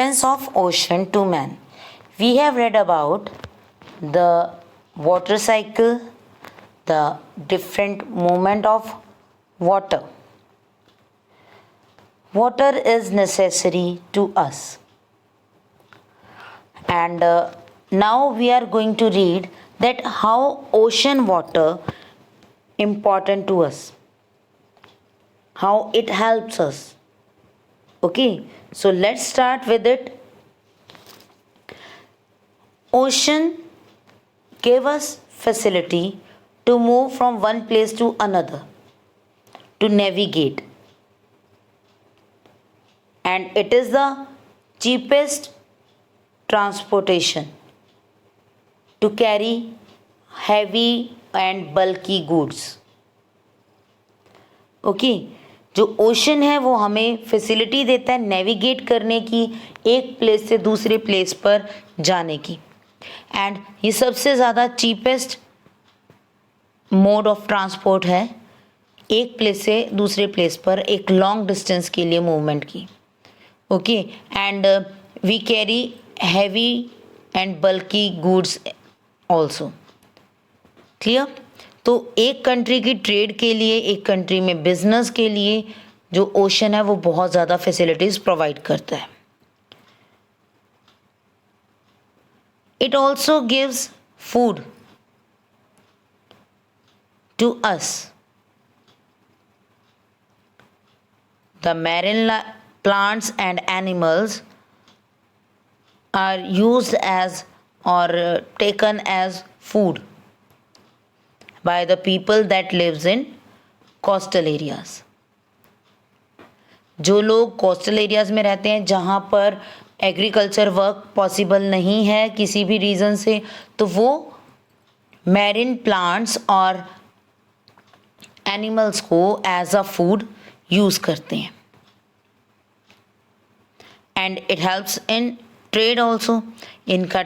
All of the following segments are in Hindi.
Importance of ocean to man. We have read about the water cycle, the different movement of water. Water is necessary to us. And now we are going to read that how ocean water important to us, how it helps us. Okay, so let's start with it. Ocean gave us facility to move from one place to another, to navigate, and it is the cheapest transportation to carry heavy and bulky goods. Okay जो ओशन है वो हमें फैसिलिटी देता है नेविगेट करने की, एक प्लेस से दूसरे प्लेस पर जाने की, एंड ये सबसे ज़्यादा चीपेस्ट मोड ऑफ ट्रांसपोर्ट है एक प्लेस से दूसरे प्लेस पर एक लॉन्ग डिस्टेंस के लिए मूवमेंट की. Okay, and we carry heavy and bulky goods also. Clear? तो एक कंट्री की ट्रेड के लिए, एक कंट्री में बिजनेस के लिए जो ओशन है वो बहुत ज़्यादा फैसिलिटीज़ प्रोवाइड करता है. It also gives food to us. The marine plants and animals are used as or taken as food by the people that lives in coastal areas. जो लोग कोस्टल एरियाज़ में रहते हैं जहाँ पर एग्रीकल्चर वर्क पॉसिबल नहीं है किसी भी रीज़न से, तो वो मैरिन प्लांट्स और एनिमल्स को एज अ फूड यूज़ करते हैं. And it helps in trade also. इनका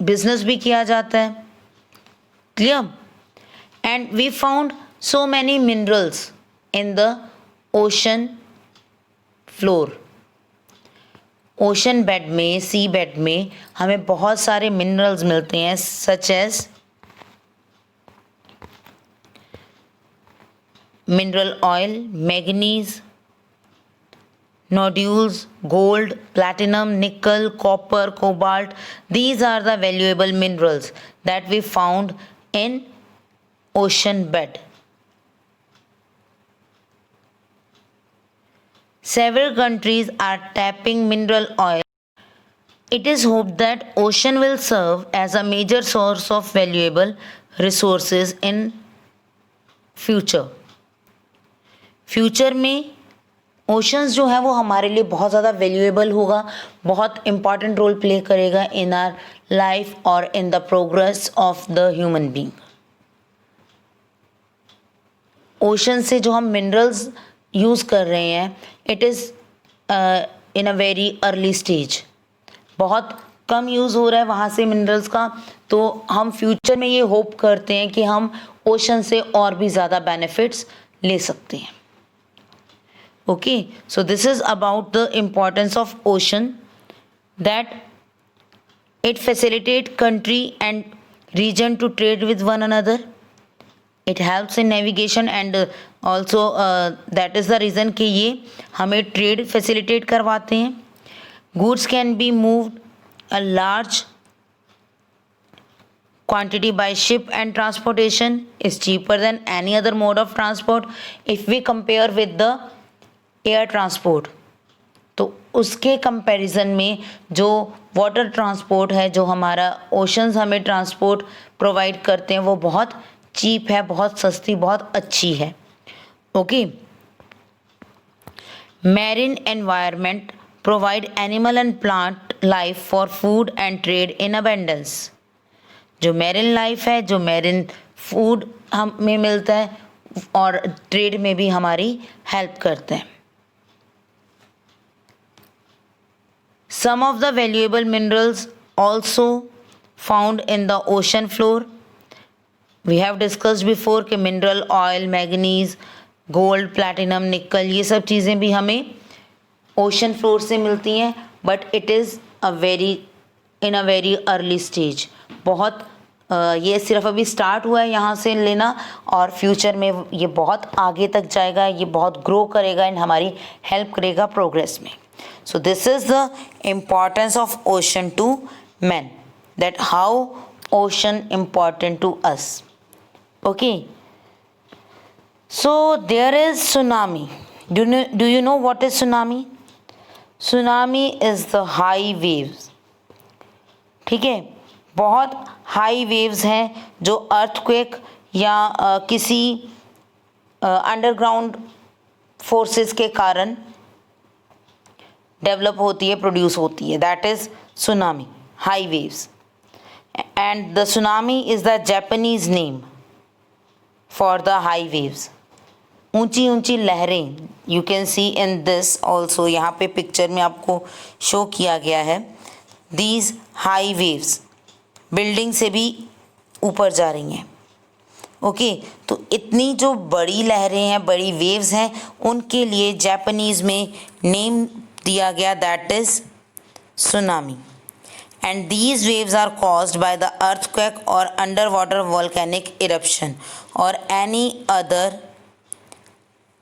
बिजनेस भी किया जाता है. Clear? And we found so many minerals in the ocean floor. Ocean bed में, सी बेड में हमें बहुत सारे मिनरल्स मिलते हैं, such as mineral oil, manganese, nodules, gold, platinum, nickel, copper, cobalt. These are the valuable minerals that we found in ocean bed. Several countries are tapping mineral oil. It is hoped that ocean will serve as a major source of valuable resources in future. Future में ओशंस जो है वो हमारे लिए बहुत ज़्यादा वैल्यूएबल होगा, बहुत इम्पॉर्टेंट रोल प्ले करेगा इन आवर लाइफ और in the progress of the human being. Ocean से जो हम मिनरल्स यूज़ कर रहे हैं, it is in a very early stage. बहुत कम यूज़ हो रहा है वहाँ से मिनरल्स का, तो हम फ्यूचर में ये होप करते हैं कि हम ओशन से और भी ज़्यादा बेनिफिट्स ले सकते हैं. Okay, so this is about the importance of ocean, that it facilitate country and region to trade with one another. It helps in navigation and also that is the reason कि ये हमें trade facilitate करवाते हैं. Goods can be moved a large quantity by ship and transportation is cheaper than any other mode of transport if we compare with the air transport. तो उसके कंपैरिजन में जो वाटर ट्रांसपोर्ट है, जो हमारा ओशंस हमें ट्रांसपोर्ट प्रोवाइड करते हैं, वो बहुत चीप है, बहुत सस्ती, बहुत अच्छी है. Okay. Marine environment provide animal and plant life for food and trade in abundance. जो मैरिन लाइफ है, जो मैरिन फूड हमें मिलता है और ट्रेड में भी हमारी हेल्प करते हैं. Some of the valuable minerals also found in the ocean floor. We have discussed before कि mineral oil, manganese, gold, platinum, nickel ये सब चीज़ें भी हमें ओशन फ्लोर से मिलती हैं. But it is in a very early stage. बहुत ये सिर्फ अभी स्टार्ट हुआ है यहाँ से लेना, और फ्यूचर में ये बहुत आगे तक जाएगा, ये बहुत ग्रो करेगा एंड हमारी हेल्प करेगा प्रोग्रेस में। So this is the importance of ocean to man, that how ocean important to us. Okay, so there is tsunami. Do you know what is tsunami? Tsunami is the high waves. ठीक है, बहुत हाई वेव्स हैं जो अर्थक्वेक या किसी अंडरग्राउंड फोर्सेस के कारण डेवलप होती है, प्रोड्यूस होती है, that is tsunami, high waves. And the tsunami is the Japanese name for the high waves. ऊंची ऊंची लहरें, you can see in this also, यहाँ पे पिक्चर में आपको शो किया गया है। दीज हाई वेव्स बिल्डिंग से भी ऊपर जा रही हैं। ओके, तो इतनी जो बड़ी लहरें हैं, बड़ी वेव्स हैं, उनके लिए जापानीज़ में नेम दिया गया, that is tsunami. And these waves are caused by the earthquake और अंडर वाटर वॉल्केनिक इरप्शन और एनी अदर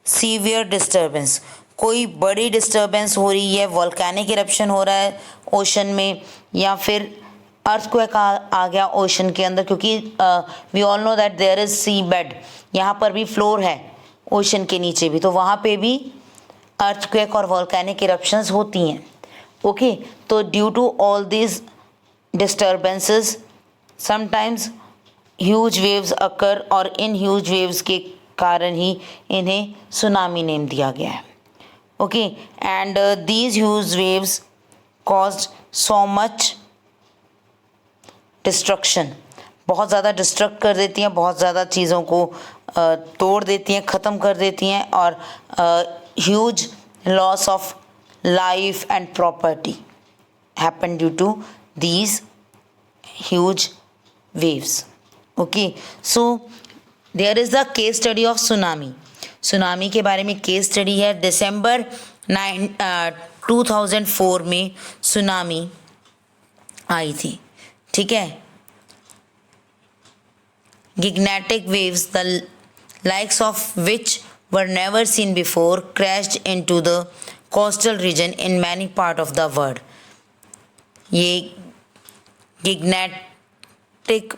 सीवियर डिस्टर्बेंस। कोई बड़ी डिस्टर्बेंस हो रही है, वॉल्केनिक इरप्शन हो रहा है ओशन में, या फिर अर्थक्वेक आ गया ओशन के अंदर, क्योंकि we all know that there is sea bed, यहाँ पर भी फ्लोर है ओशन के नीचे भी, तो वहाँ पे भी अर्थक्वेक और वॉल्केनिक इरप्शंस होती हैं। ओके, तो due to all these disturbances sometimes huge waves occur, और इन ह्यूज वेव्स के कारण ही इन्हें सुनामी नेम दिया गया है। Okay, and these huge waves caused so much destruction, बहुत ज़्यादा डिस्ट्रक्ट कर देती हैं, बहुत ज़्यादा चीज़ों को तोड़ देती हैं, ख़त्म कर देती हैं, और huge loss of life and property happen due to these huge waves. Okay, so there is the case study of tsunami. Tsunami के बारे में केस स्टडी है। दिसंबर 2004 में सुनामी आई थी, ठीक है। Gigantic waves the likes of which were never seen before crashed into the coastal region in many part of the world. ये गिगनेटिक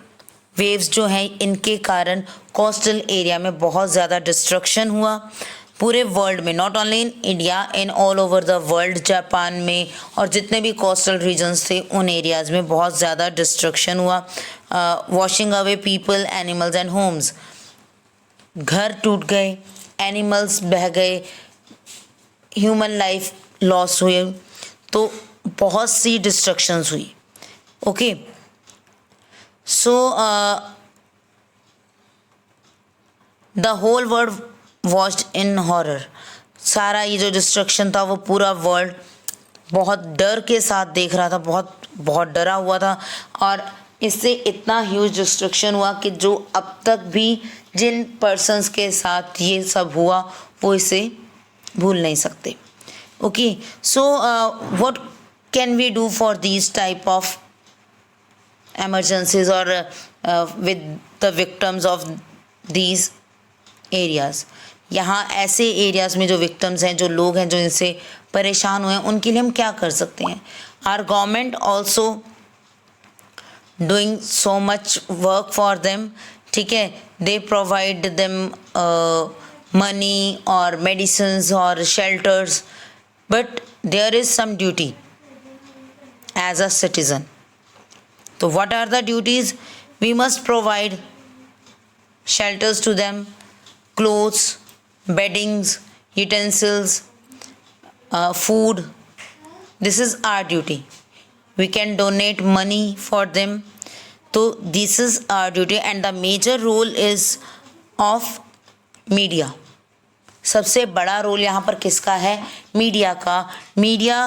वेव्स जो हैं, इनके कारण कोस्टल एरिया में बहुत ज़्यादा डिस्ट्रक्शन हुआ पूरे वर्ल्ड में, not only in India, in all over the world. Japan में और जितने भी कोस्टल रीजन्स थे उन एरियाज़ में बहुत ज़्यादा डिस्ट्रक्शन हुआ। Washing away people, animals and homes, घर टूट गए, एनिमल्स बह गए, ह्यूमन लाइफ लॉस हुए, तो बहुत सी डिस्ट्रक्शंस हुई। Okay, so the whole world watched in horror. सारा ये जो डिस्ट्रक्शन था वो पूरा वर्ल्ड बहुत डर के साथ देख रहा था, बहुत डरा हुआ था, और इससे इतना ह्यूज डिस्ट्रक्शन हुआ कि जो अब तक भी जिन पर्सन्स के साथ ये सब हुआ वो इसे भूल नहीं सकते। Okay, so what can we do for these type of emergencies or with the victims of these areas। यहाँ ऐसे एरियाज़ में जो विक्टम्स हैं, जो लोग हैं जो इनसे परेशान हुए हैं, उनके लिए हम क्या कर सकते हैं। Our government also doing so much work for them, ठीक है। दे प्रोवाइड देम मनी और मेडिसिन्स और shelters, but there is some duty as a citizen. So what are the duties? We must provide shelters to them, clothes, beddings, utensils, food. This is our duty. We can donate money for them. So this is our duty, and the major role is of media. सबसे बड़ा रोल यहाँ पर किसका है? मीडिया का। मीडिया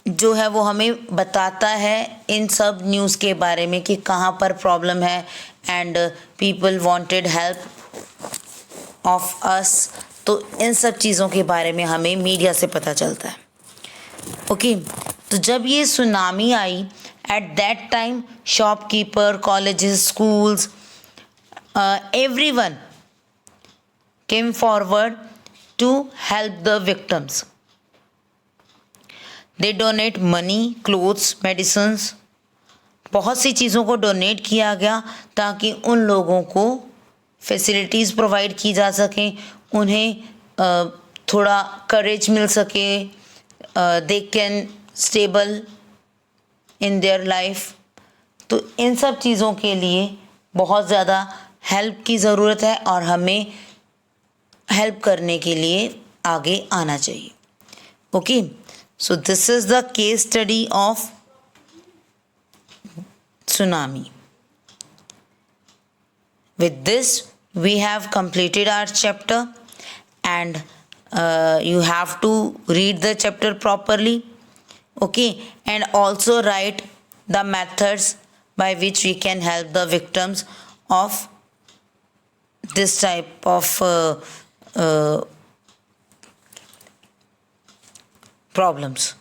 जो है वो हमें बताता है इन सब न्यूज़ के बारे में कि कहाँ पर प्रॉब्लम है, and people wanted help of us. तो इन सब चीज़ों के बारे में हमें मीडिया से पता चलता है। ओके, तो जब ये tsunami I, at that time shopkeeper, colleges, schools, everyone came forward to help the victims. They donate money, clothes, medicines. बहुत सी चीज़ों को डोनेट किया गया ताकि उन लोगों को फैसिलिटीज़ प्रोवाइड की जा सकें, उन्हें थोड़ा करेज मिल सके, they can stable in their life. तो इन सब चीज़ों के लिए बहुत ज़्यादा हेल्प की ज़रूरत है और हमें हेल्प करने के लिए आगे आना चाहिए। Okay, so this is the case study of tsunami. With this, we have completed our chapter, and you have to read the chapter properly. Okay, and also write the methods by which we can help the victims of this type of problems.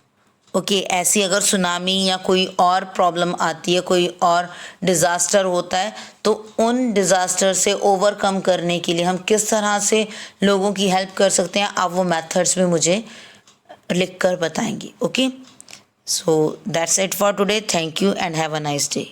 Okay, ऐसी अगर सुनामी या कोई और प्रॉब्लम आती है, कोई और डिज़ास्टर होता है, तो उन डिज़ास्टर से ओवरकम करने के लिए हम किस तरह से लोगों की हेल्प कर सकते हैं, आप वो मेथड्स भी मुझे लिख कर बताएंगे। Okay, so that's it for today. Thank you and have a nice day.